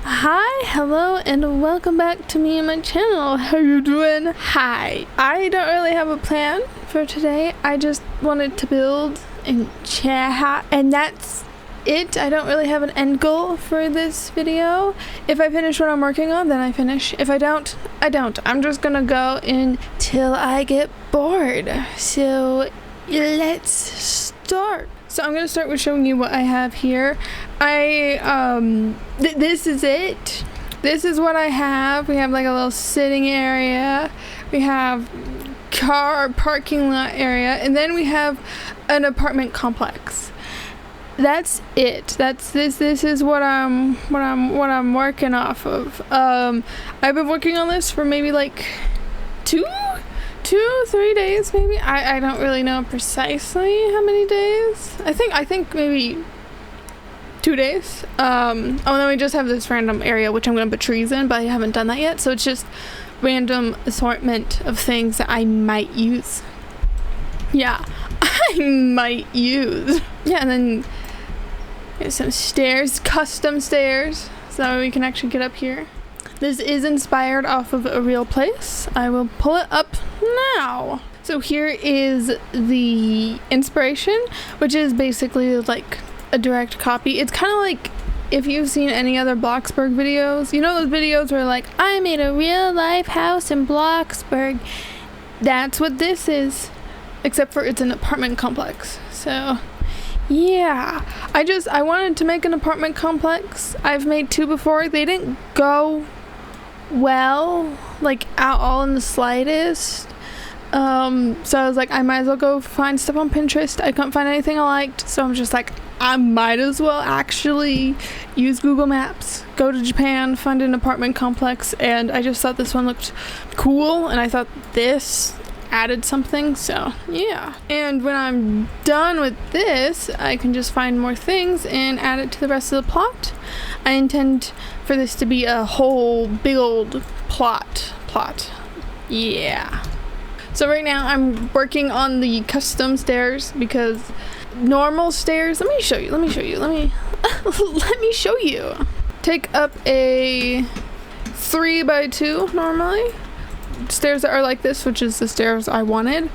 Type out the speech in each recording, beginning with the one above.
Hi, hello, and welcome back to me and my channel. How you doing? Hi. I don't really have a plan for today. I just wanted to build and chat, and that's it. I don't really have an end goal for this video. If I finish what I'm working on, then I finish. If I don't, I don't. I'm just gonna go until I get bored. So let's start. So I'm gonna start with showing you what I have here. This is it. This is what I have. We have like a little sitting area. We have car parking lot area, and then we have an apartment complex. That's it. This is what I'm working off of. I've been working on this for maybe like 3 days maybe. I don't really know precisely how many days. I think maybe 2 days. And then we just have this random area which I'm gonna put trees in, but I haven't done that yet, so it's just random assortment of things that I might use. Yeah, I might use. Yeah, and then there's some stairs, custom stairs, so we can actually get up here. This is inspired off of a real place. I will pull it up now. So here is the inspiration, which is basically like a direct copy. It's kind of like if you've seen any other Bloxburg videos. You know those videos where like, I made a real life house in Bloxburg. That's what this is, except for it's an apartment complex. So yeah, I wanted to make an apartment complex. I've made 2 before. They didn't go well, like at all in the slightest. So I was like, I might as well go find stuff on Pinterest. I couldn't find anything I liked, so I'm just like, I might as well actually use Google Maps, go to Japan, find an apartment complex, and I just thought this one looked cool, and I thought this added something, so yeah. And when I'm done with this, I can just find more things and add it to the rest of the plot. I intend for this to be a whole big old plot. Yeah. So right now I'm working on the custom stairs because normal stairs, let me show you. Let me show you. Take up a 3x2 normally. Stairs that are like this, which is the stairs I wanted.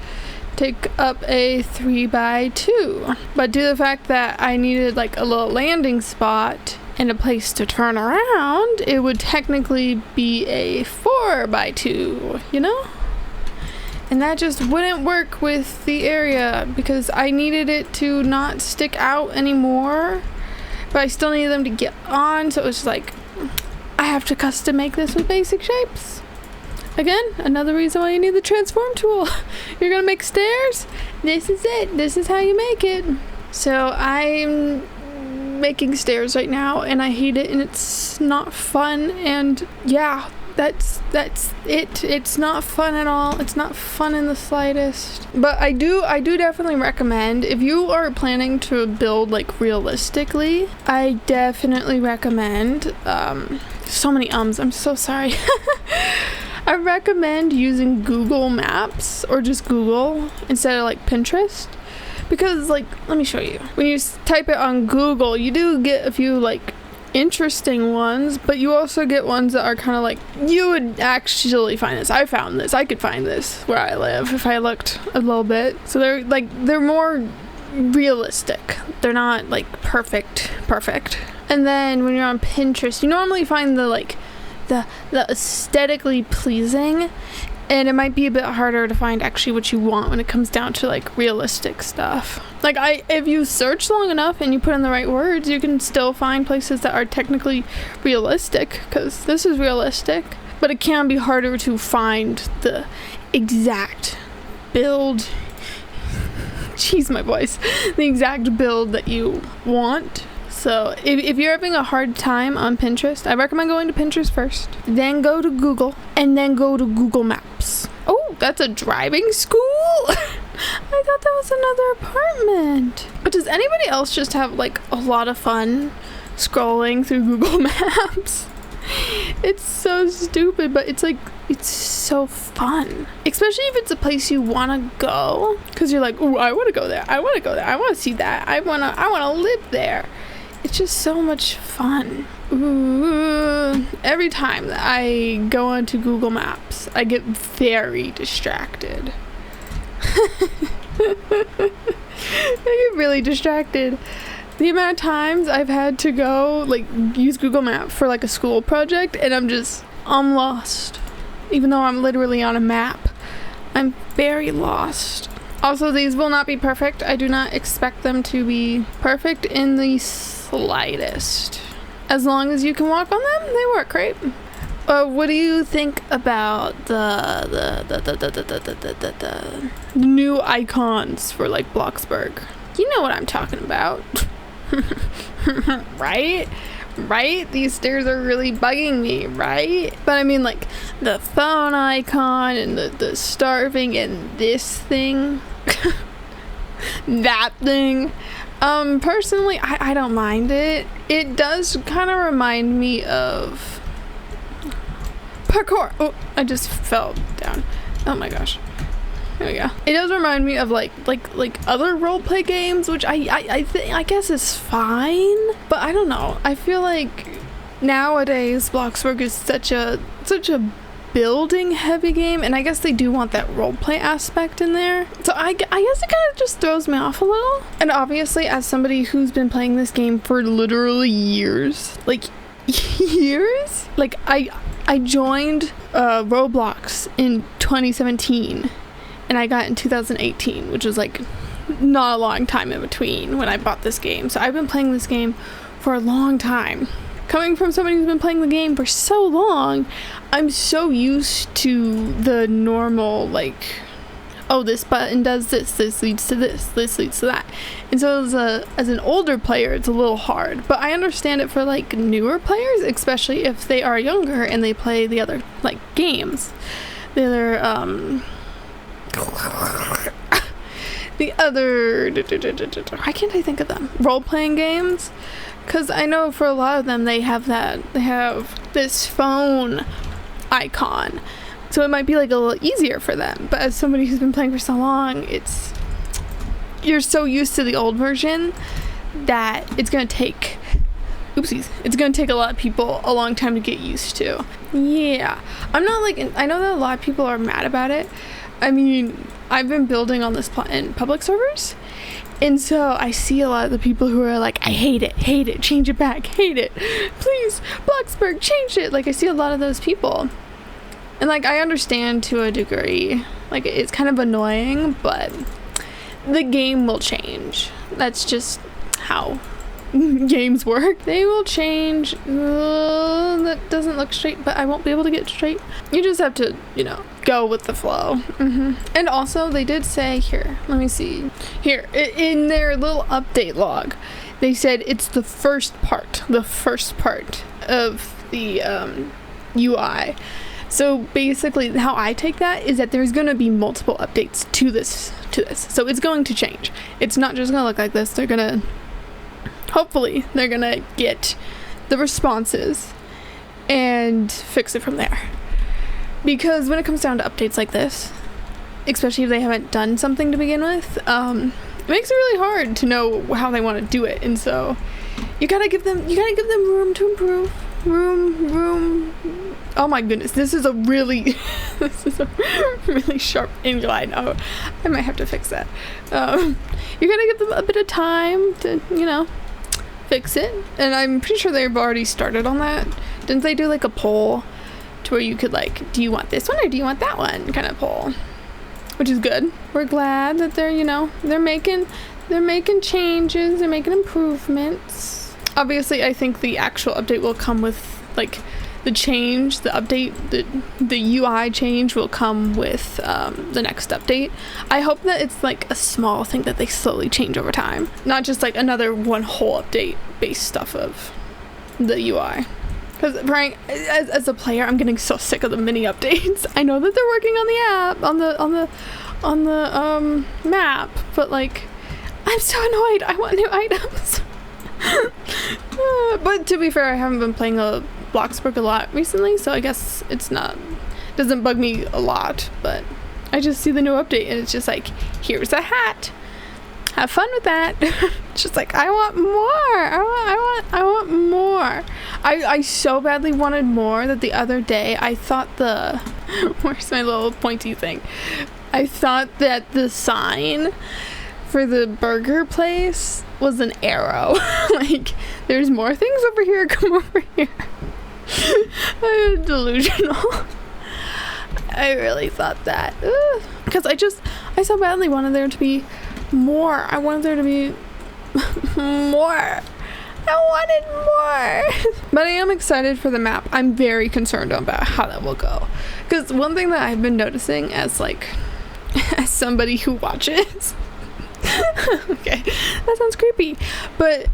Take up a 3x2, but due to the fact that I needed like a little landing spot and a place to turn around, it would technically be a 4x2, you know? And that just wouldn't work with the area because I needed it to not stick out anymore, but I still needed them to get on, so it was just like, I have to custom make this with basic shapes. Again, another reason why you need the transform tool. You're gonna make stairs? This is it. This is how you make it. So I'm making stairs right now, and I hate it, and it's not fun, and yeah, that's it. It's not fun at all. It's not fun in the slightest. But I do definitely recommend, if you are planning to build like realistically, I definitely recommend, so many ums, I'm so sorry. I recommend using Google Maps or just Google instead of like Pinterest, because like, let me show you. When you type it on Google, you do get a few like interesting ones, but you also get ones that are kind of like, you would actually find this. I found this. I could find this where I live if I looked a little bit. So they're more realistic. They're not like perfect. And then when you're on Pinterest, you normally find the aesthetically pleasing, and it might be a bit harder to find actually what you want when it comes down to like realistic stuff. Like if you search long enough and you put in the right words, you can still find places that are technically realistic, because this is realistic, but it can be harder to find the exact build. Jeez, my voice. The exact build that you want. So if you're having a hard time on Pinterest, I recommend going to Pinterest first, then go to Google, and then go to Google Maps. Oh, that's a driving school? I thought that was another apartment. But does anybody else just have like a lot of fun scrolling through Google Maps? It's so stupid, but it's like, it's so fun. Especially if it's a place you want to go, because you're like, ooh, I want to go there. I want to see that. I want to live there. It's just so much fun. Ooh. every time that I go onto Google Maps, I get very distracted. I get really distracted. The amount of times I've had to go, like, use Google Maps for, like, a school project, and I'm lost. Even though I'm literally on a map, I'm very lost. Also, these will not be perfect. I do not expect them to be perfect in the slightest. As long as you can walk on them, they work, right? What do you think about the new icons for, like, Bloxburg? You know what I'm talking about. Right? These stairs are really bugging me, right? But I mean, like, the phone icon and the starving and this thing. That thing. Personally, I don't mind it. It does kind of remind me of parkour. Oh, I just fell down. Oh my gosh. There we go. It does remind me of like other roleplay games, which I guess is fine. But I don't know. I feel like nowadays Bloxburg is such a building heavy game, and I guess they do want that roleplay aspect in there. So I guess it kind of just throws me off a little. And obviously, as somebody who's been playing this game for literally years, like I joined Roblox in 2017. And I got in 2018, which was like not a long time in between when I bought this game. So I've been playing this game for a long time. Coming from somebody who's been playing the game for so long, I'm so used to the normal, like, oh, this button does this leads to this leads to that. And so as an older player, it's a little hard. But I understand it for, like, newer players, especially if they are younger and they play the other, like, games. The other why can't I think of them? Role-playing games? Because I know for a lot of them they have this phone icon. So it might be like a little easier for them. But as somebody who's been playing for so long, you're so used to the old version that it's gonna take a lot of people a long time to get used to. Yeah. I'm not like, I know that a lot of people are mad about it. I mean, I've been building on this in public servers, and so I see a lot of the people who are like, I hate it, change it back, hate it, please, Bloxburg, change it. Like, I see a lot of those people, and like, I understand to a degree, like, it's kind of annoying, but the game will change. That's just how games work. They will change. That doesn't look straight, but I won't be able to get straight. You just have to, go with the flow. And also, they did say, here, let me see. Here, in their little update log, they said it's the first part of the UI. So basically, how I take that is that there's going to be multiple updates to this. So it's going to change. It's not just going to look like this. Hopefully, they're going to get the responses and fix it from there. Because when it comes down to updates like this, especially if they haven't done something to begin with, it makes it really hard to know how they want to do it. And so you gotta give them room to improve. Room. Oh my goodness, this is a really sharp incline. Oh, I might have to fix that. You're gonna give them a bit of time to, fix it. And I'm pretty sure they've already started on that. Didn't they do like a poll to where you could, like, do you want this one or do you want that one kind of poll, which is good. We're glad that they're making changes, they're making improvements. Obviously, I think the actual update will come with, like, the UI change will come with the next update. I hope that it's like a small thing that they slowly change over time, not just like another one whole update based stuff of the UI. Because, Frank, as a player, I'm getting so sick of the mini updates. I know that they're working on the app, on the map, but, like, I'm so annoyed. I want new items. But to be fair, I haven't been playing Bloxburg a lot recently, so I guess doesn't bug me a lot. But I just see the new update, and it's just like, here's a hat. have fun with that. Just like, I want more. I want more. I so badly wanted more that the other day I thought where's my little pointy thing? I thought that the sign for the burger place was an arrow. Like, there's more things over here, come over here. I'm delusional. I really thought that. Because I so badly wanted there to be more. I wanted there to be more. I wanted more. But I am excited for the map. I'm very concerned about how that will go. Because one thing that I've been noticing as somebody who watches. Okay, that sounds creepy. But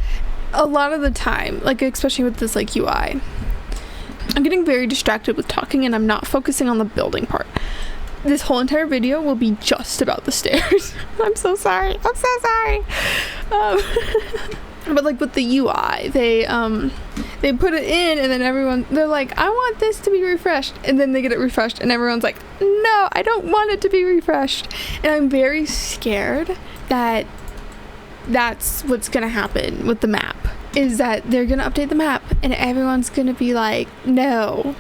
a lot of the time, like especially with this like UI, I'm getting very distracted with talking and I'm not focusing on the building part. This whole entire video will be just about the stairs. I'm so sorry. But like with the UI, they put it in and then they're like, I want this to be refreshed, and then they get it refreshed and everyone's like, no, I don't want it to be refreshed. And I'm very scared that that's what's gonna happen with the map, is that they're gonna update the map and everyone's gonna be like, no,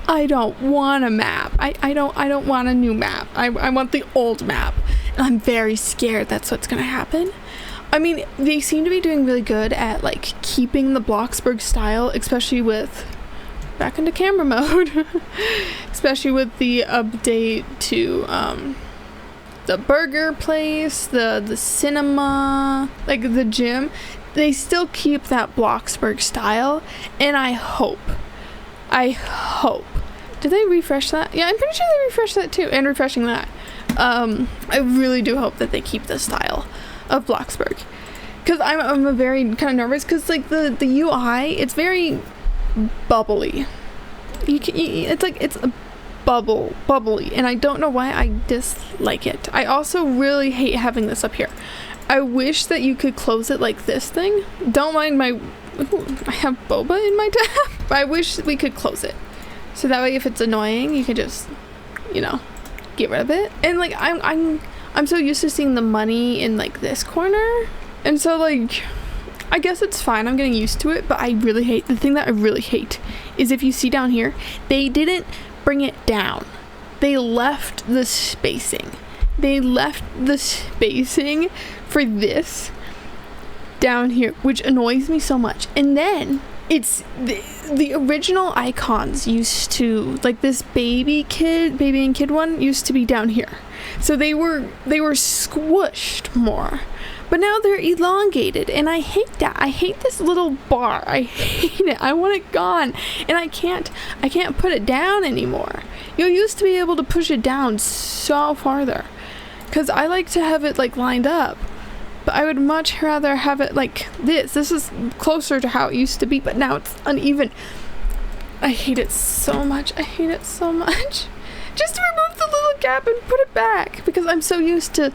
I don't want a map. I don't want a new map. I want the old map. And I'm very scared that's what's gonna happen. I mean, they seem to be doing really good at like keeping the Bloxburg style, especially with back into camera mode, especially with the update to the burger place, the cinema, like the gym. They still keep that Bloxburg style, and I hope. Did they refresh that? Yeah, I'm pretty sure they refreshed that too, and refreshing that. I really do hope that they keep the style of Bloxburg, because I'm a very kind of nervous, because like the UI, it's very bubbly. It's a bubbly, and I don't know why I dislike it. I also really hate having this up here. I wish that you could close it like this thing. Don't mind I have boba in my tab. But I wish we could close it, so that way if it's annoying, you can just, get rid of it. And like I'm so used to seeing the money in like this corner, and so like I guess it's fine, I'm getting used to it. But the thing that I really hate is, if you see down here, they didn't bring it down. They left the spacing. For this down here, which annoys me so much. And then it's the original icons used to, like this baby and kid one used to be down here. So they were squished more. But now they're elongated, and I hate that. I hate this little bar. I hate it. I want it gone. And I can't put it down anymore. You used to be able to push it down so farther, because I like to have it like lined up. But I would much rather have it like this. This is closer to how it used to be, but now it's uneven. I hate it so much. Just to remove the little gap and put it back, because I'm so used to,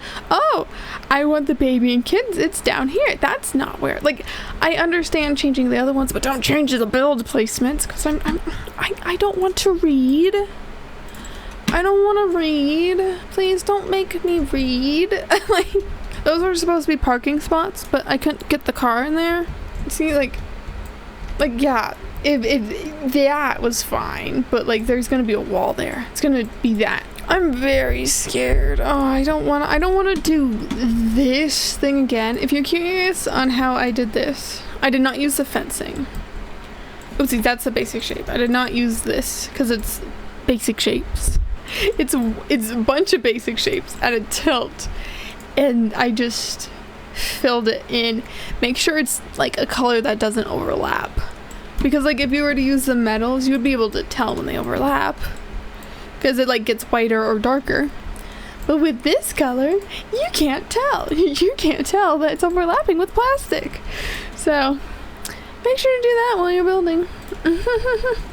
I want the baby and kids, it's down here. That's not where, like, I understand changing the other ones, but don't change the build placements, because I don't want to read. I don't want to read. Please don't make me read. Like, those were supposed to be parking spots, but I couldn't get the car in there. See, like yeah, if that was fine, but like there's gonna be a wall there. It's gonna be that. I'm very scared. I don't want to do this thing again. If you're curious on how I did this, I did not use the fencing. Oopsie, that's the basic shape. I did not use this because it's basic shapes. It's a bunch of basic shapes at a tilt, and I just filled it in. Make sure it's like a color that doesn't overlap, because like if you were to use the metals, you would be able to tell when they overlap, because it like gets whiter or darker. But with this color, you can't tell. You can't tell that it's overlapping with plastic. So make sure to do that while you're building.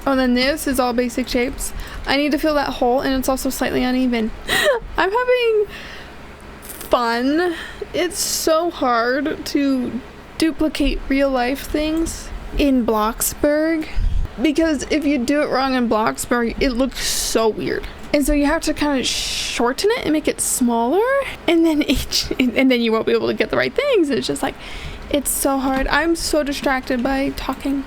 Oh, then this is all basic shapes. I need to fill that hole, and it's also slightly uneven. I'm having fun. It's so hard to duplicate real life things in Bloxburg, because if you do it wrong in Bloxburg, it looks so weird. And so you have to kind of shorten it and make it smaller, and then you won't be able to get the right things. It's just like, it's so hard. I'm so distracted by talking.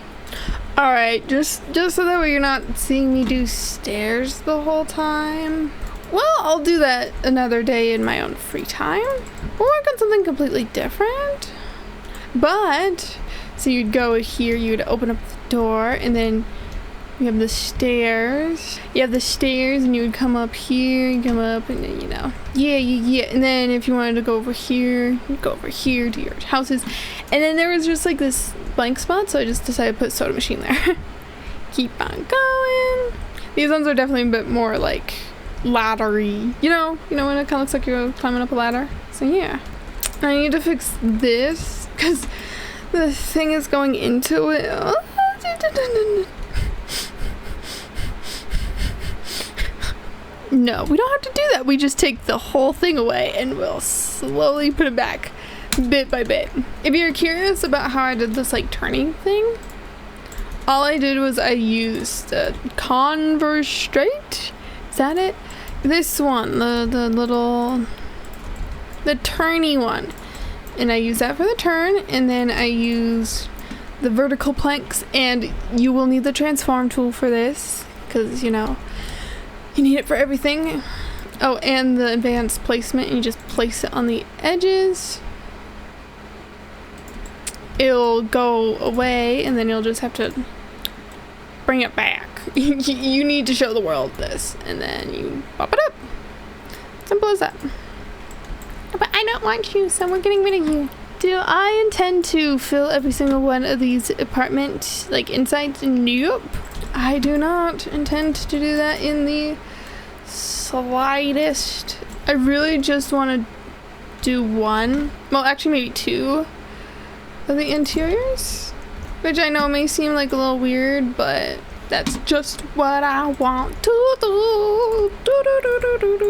All right, just so that way you're not seeing me do stairs the whole time. Well, I'll do that another day in my own free time. We'll work on something completely different. But, so you'd go here, you'd open up the door, and then you have the stairs. You have the stairs, and you would come up here, and come up, and then, you know. Yeah. And then if you wanted to go over here, you'd go over here to your houses. And then there was just like this blank spot, so I just decided to put soda machine there. Keep on going. These ones are definitely a bit more like laddery. You know when it kind of looks like you're climbing up a ladder? So yeah. I need to fix this, because the thing is going into it. No, we don't have to do that. We just take the whole thing away and we'll slowly put it back bit by bit. If you're curious about how I did this like turning thing, all I did was I used Converse Straight. Is that it? This one, the turny one. And I use that for the turn, and then I use the vertical planks, and you will need the transform tool for this, because you need it for everything. Oh, and the advanced placement, and you just place it on the edges. It'll go away, and then you'll just have to bring it back. You need to show the world this, and then you pop it up. Simple as that. But I don't want you, so we're getting rid of you. Do I intend to fill every single one of these apartment insides? Nope. I do not intend to do that in the slightest. I really just want to do one, well actually maybe two of the interiors, which I know may seem like a little weird, but that's just what I want to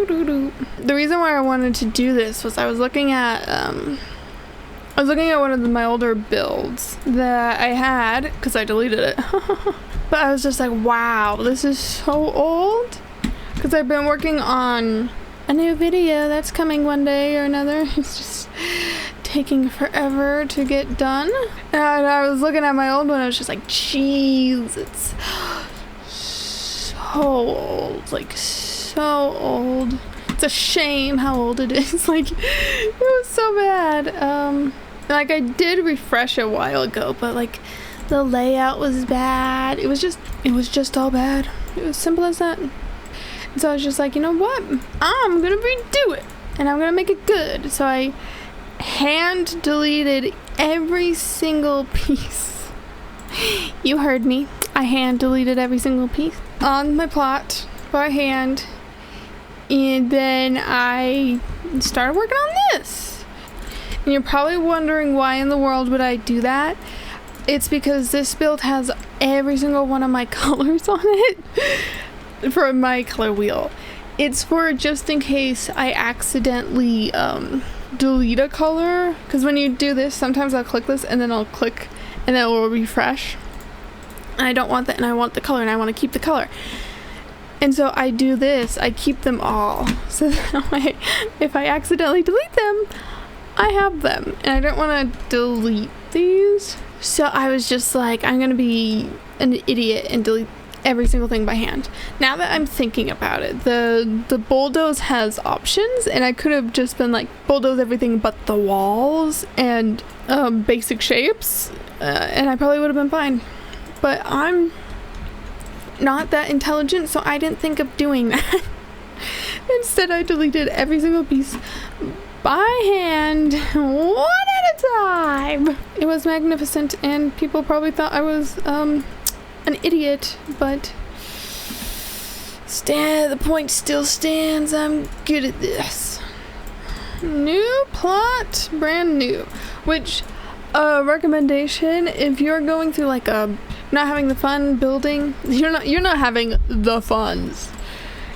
do. The reason why I wanted to do this was I was looking at one of my older builds that I had, because I deleted it. But I was just like, wow, this is so old. Because I've been working on a new video that's coming one day or another. It's just taking forever to get done. And I was looking at my old one, I was just like, jeez, it's so old. So old. It's a shame how old it is. It was so bad. I did refresh a while ago, but the layout was bad. It was just all bad. It was simple as that. And so I was just like, you know what? I'm gonna redo it, and I'm gonna make it good. So I hand deleted every single piece. You heard me. I hand deleted every single piece on my plot by hand, and then I started working on this. And you're probably wondering why in the world would I do that? It's because this build has every single one of my colors on it for my color wheel. It's for just in case I accidentally delete a color, because when you do this, sometimes I'll click this and then I'll click and then it will refresh, and I don't want that, and I want the color, and I want to keep the color. And so I do this, I keep them all, so that way if I accidentally delete them, I have them, and I don't want to delete these. So I was just like, I'm gonna be an idiot and delete every single thing by hand. Now that I'm thinking about it, the bulldoze has options, and I could have just been like, bulldoze everything but the walls and basic shapes, and I probably would have been fine. But I'm not that intelligent, so I didn't think of doing that. Instead, I deleted every single piece by hand, one at a time. It was magnificent, and people probably thought I was an idiot, but the point still stands. I'm good at this. New plot, brand new. Which, recommendation, if you're going through not having the fun building, you're not having the funds.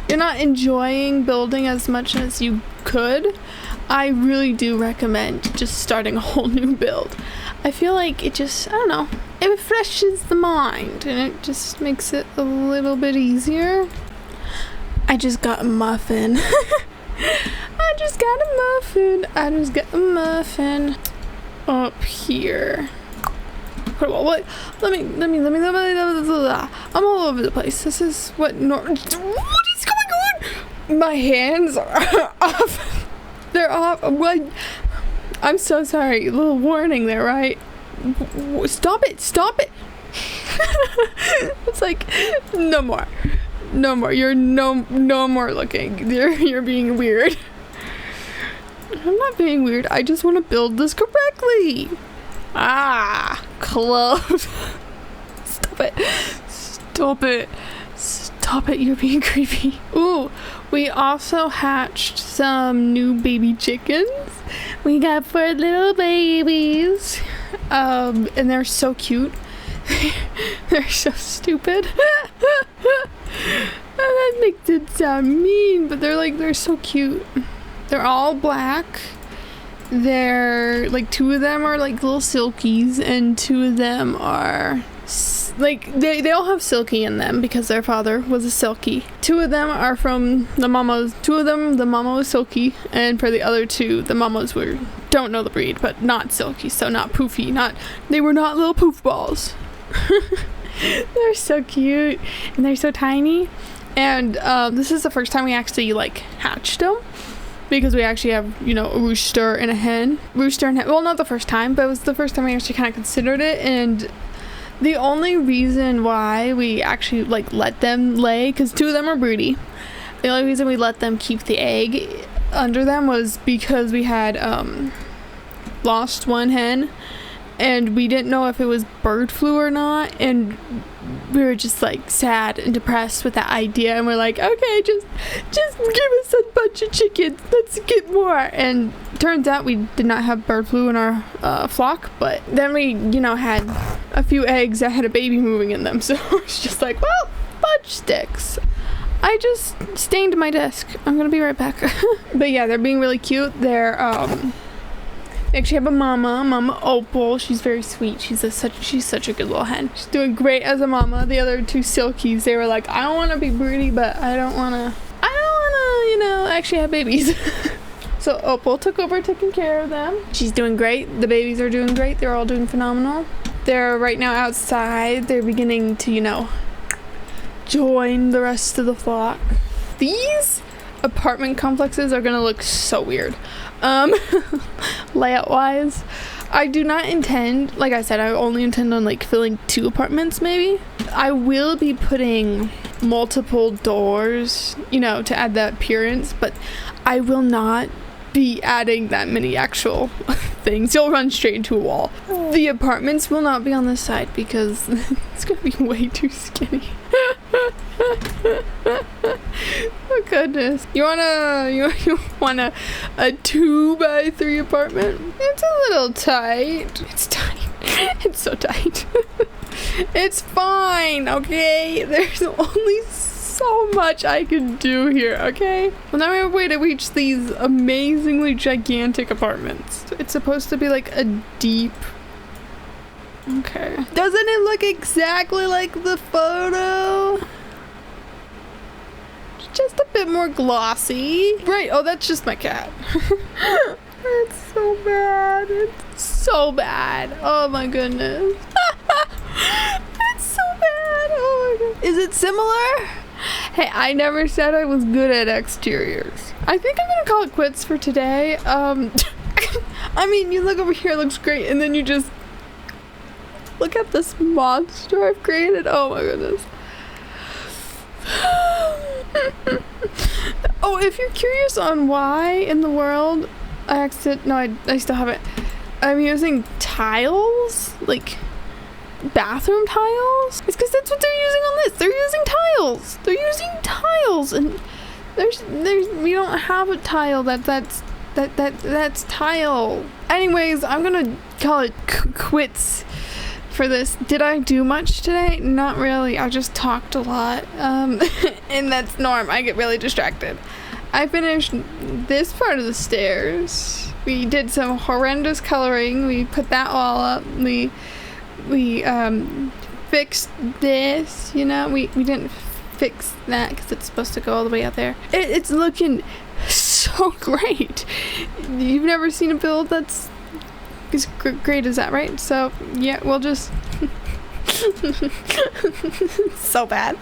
You're not enjoying building as much as you could. I really do recommend just starting a whole new build. I feel like it just, I don't know, it refreshes the mind, and it just makes it a little bit easier. I just got a muffin. I just got a muffin up here. What? Let me. I'm all over the place. This is what what is going on? My hands are off. They're off. What? I'm so sorry. A little warning there, right? Stop it. It's like, no more. You're no more looking. You're being weird. I'm not being weird. I just want to build this correctly. Close. Stop it. You're being creepy. Ooh, we also hatched some new baby chickens. We got 4 little babies. And they're so cute. They're so stupid. That makes it sound mean, but they're so cute. They're all black. They're like 2 of them are like little silkies, and 2 of them are like they all have silky in them because their father was a silky. 2 of them are from the mamas. 2 of them, the mama was silky, and for the other 2, the mamas don't know the breed, but not silky, so not poofy. They were not little poof balls. They're so cute and they're so tiny. And this is the first time we actually like hatched them, because we actually have, a rooster and a hen. Well, not the first time, but it was the first time we actually kind of considered it. And the only reason why we actually like let them lay, because 2 of them are broody, the only reason we let them keep the egg under them was because we had lost 1 hen, and we didn't know if it was bird flu or not, and we were just like sad and depressed with that idea, and we're like, okay, just give us a bunch of chickens, let's get more. And turns out we did not have bird flu in our flock, but then we had a few eggs that had a baby moving in them, so it's just like, well, fudge sticks. I just stained my desk. I'm gonna be right back. But yeah, they're being really cute. They're they actually have a Mama Opal. She's very sweet. She's such a good little hen. She's doing great as a mama. The other 2 silkies, they were like, I don't want to be broody, but I don't want to, actually have babies. So Opal took over taking care of them. She's doing great. The babies are doing great. They're all doing phenomenal. They're right now outside. They're beginning to, join the rest of the flock. These apartment complexes are gonna look so weird. Layout wise, I do not intend, like I said, I only intend on like filling 2 apartments maybe. I will be putting multiple doors, to add that appearance, but I will not be adding that many actual things. You'll run straight into a wall. The apartments will not be on this side because it's gonna be way too skinny. Oh goodness. You want a 2x3 apartment? It's a little tight. It's tight. It's so tight. It's fine, okay? There's only so much I can do here, okay? Well, now we have a way to reach these amazingly gigantic apartments. It's supposed to be like a deep... Okay. Doesn't it look exactly like the photo? Just a bit more glossy. Right, oh, that's just my cat. It's so bad. It's so bad. Oh my goodness. It's so bad. Oh my god. Is it similar? Hey, I never said I was good at exteriors. I think I'm gonna call it quits for today. I mean, you look over here, it looks great, and then you just look at this monster I've created. Oh my goodness. Oh, if you're curious on why in the world I still have it. I'm using tiles, like bathroom tiles. It's because that's what they're using on this. They're using tiles. They're using tiles, and there's we don't have a tile that's tile. Anyways, I'm gonna call it quits for this. Did I do much today? Not really. I just talked a lot. And that's norm. I get really distracted. I finished this part of the stairs. We did some horrendous coloring. We put that all up. We fixed this, we didn't fix that because it's supposed to go all the way out there. It's looking so great. You've never seen a build that's as great as that, right? So yeah, we'll just so bad.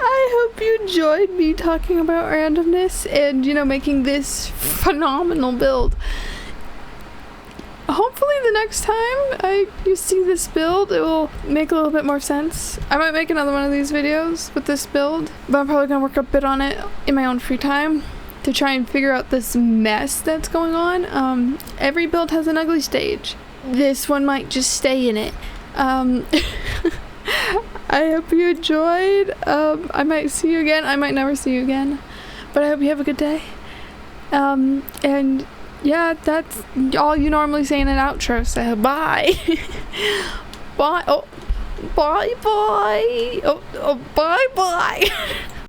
I hope you enjoyed me talking about randomness and, you know, making this phenomenal build. Hopefully the next time you see this build, it will make a little bit more sense. I might make another one of these videos with this build, but I'm probably gonna work a bit on it in my own free time to try and figure out this mess that's going on. Every build has an ugly stage. This one might just stay in it. I hope you enjoyed. I might see you again. I might never see you again. But I hope you have a good day. And yeah, that's all you normally say in an outro. So bye. Bye. Oh, bye bye. Oh, bye bye.